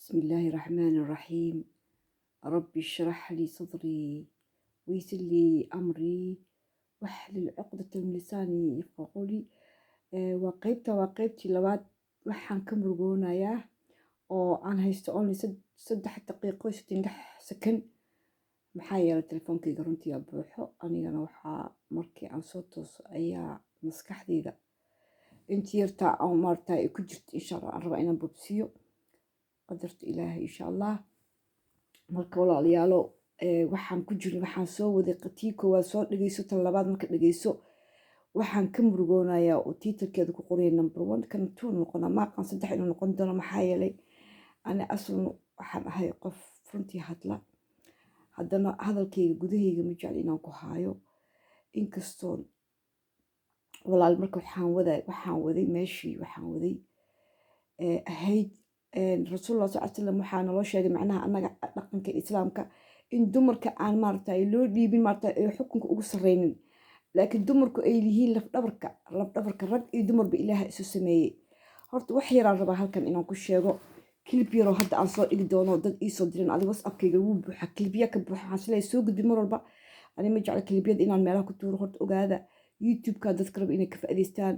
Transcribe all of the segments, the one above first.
بسم الله الرحمن الرحيم. رب اشرح لي صدري ويسر لي أمري واحلل عقدة من لساني يفقهوا قولي. وقيبتي labaad waxaan ka murugoonayaa oo aan haysto only 3 daqiiqo 6 second maxaa yeelay telefoonkayga runtii buuxo anigana waxaa markii aan soo tooso ayaa maskaxdayda intii yartaa aan maartaa ay ku jirto insha Allah aan rabaa inaan bobsiyo qadarta ilaahay insha Allah. marka walaalayaalo waxaan soo waday qatii koowaad soo dhageyso tan labaad marka dhageyso waxaan ka murugoonayaa oo tiitarkeeda ku qoraya number 1 kan 2 noqona maaqan 3 inuu noqon doono maxaa yeelay ana aslan waxaan ahay qof runtii hadla haddana hadalkayga gudahayga ma jecel inaan ku haayo inkastoo walaal marka waxaan waday meeshii waxaan waday ahayd rasuulullah sallallahu alayhi wasallam waxaa naloo sheegay macnaha annaga dhaqanka islaamka in dumarka aan maaragtay loo dhiibin maaragtay ay xukunka ugu sarreynin laakiin dumarku ay yihiin lafdhabarka rag iyo dumarba ilaaha isu sameeyey. horta wax yaraan rabaa halkan inaan ku sheego clip yaroo hadda aan soo dhigi doono dad ii soo dirin adiga whatsappkayga wuu buuxa clipya ka buuxa waxaan isleeyahay soo gudbi mar walba ani ma jecla clipyada inaan meelaha ku tuuro. horta ogaada youtube-ka dadka raba inay ka faa'iidaystaan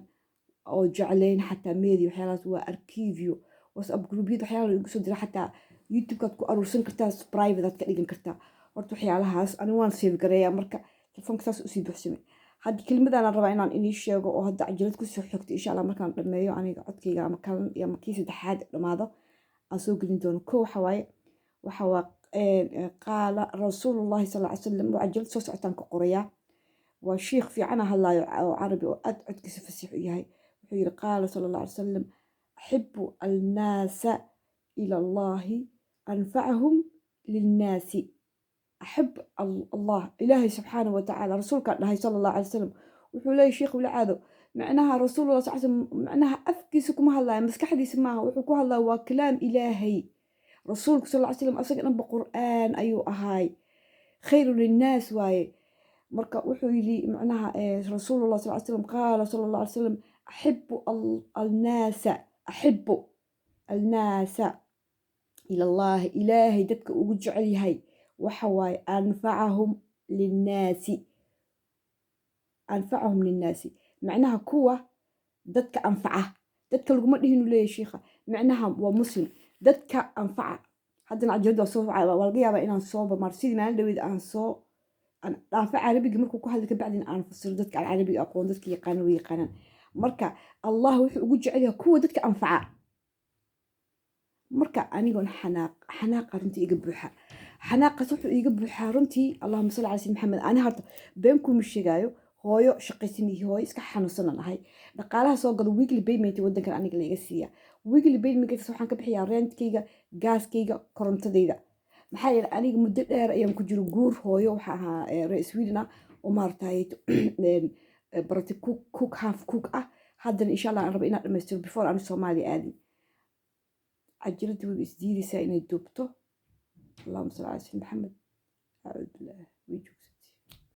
oo jecleyn xataa media waxyaalahaas waa archivio whatsapp groupyada waxyaalaha lagu soo dira xataa youtube-kaad ku aruursan kartaa private aad ka dhigan kartaa. horta waxyaalahaas ani waan save gareeyaa marka telefoonka saas usii buuxsamay. hadda kelmadaan rabaa inaan inii sheego oo hadda cajalad kusoo xogto insha Allah markaan dhameeyo aniga codkayga ama kalan iyo markii saddexaad dhamaado aan soo gelin doono. waxa waa qaala rasuulullaahi sallallahu alayhi wasallam waa cajalad soo socotaan ka qorayaa waa sheekh fiican hadlaayo oo carabi oo aad codkiisa fasiix u yahay. wuxuu yiri qaala sallallahu alayhi wasallam أحب الناس إلى الله أنفعهم للناس. أحب الله إلهي سبحانه وتعالى رسولك الله صلى الله عليه وسلم وحولي شيخ والعاده معناها رسول الله صلى الله عليه وسلم معناها أفكسكم هلا مسكح دي سماها وحكوها الله وكلام إلهي رسولك صلى الله عليه وسلم أصدق نبى قرآن أيوة هاي خير للناس واي مركا وحولي معناها رسول الله صلى الله عليه وسلم قال صلى الله عليه وسلم أحب الناس إلى الله إلهي دتك وجعل هاي وحواي أنفعهم للناس معناها كوة دتك أنفعه دتك لقمة هنا ليه شيخة معناها ومسلم دتك أنفعه حتى نعجد وصوب والقيا بقينا نصوب مرسيد ما ندوي أن صوب أن أنفع عربي جمرك وكل هذا بعدين أنا فسر دتك على العربي أقول دتك يقانو يقانن marka allah wuxuu ugu jecel yahay kuwa dadka anfaca. marka anigoon xanaaq runtii iga buuxa xanaaqas wuxuu iga buuxaa runtii allahumma salli ala sayyidina maxamed. ani horta been kuma sheegayo hooyo shaqaysanayay hooyo iska xanuunsan ahay dhaqaalaha soo galo weekly payment wadankan aniga la iga siiya weekly payment waxaan ka bixiyaa rentkayga gaaskayga korontadayda maxaa yeelay aniga muddo dheer ayaan ku jiro guur hooyo waxa ahaa reer Sweden oo maartay barati cook half cook haddana insha Allah aan rabo inaan dhameystiro before aan Soomaaliya aadin. cajaladu way isdiidaysaa inay duubto. Allahumma salli ala sayyidina Maxamed.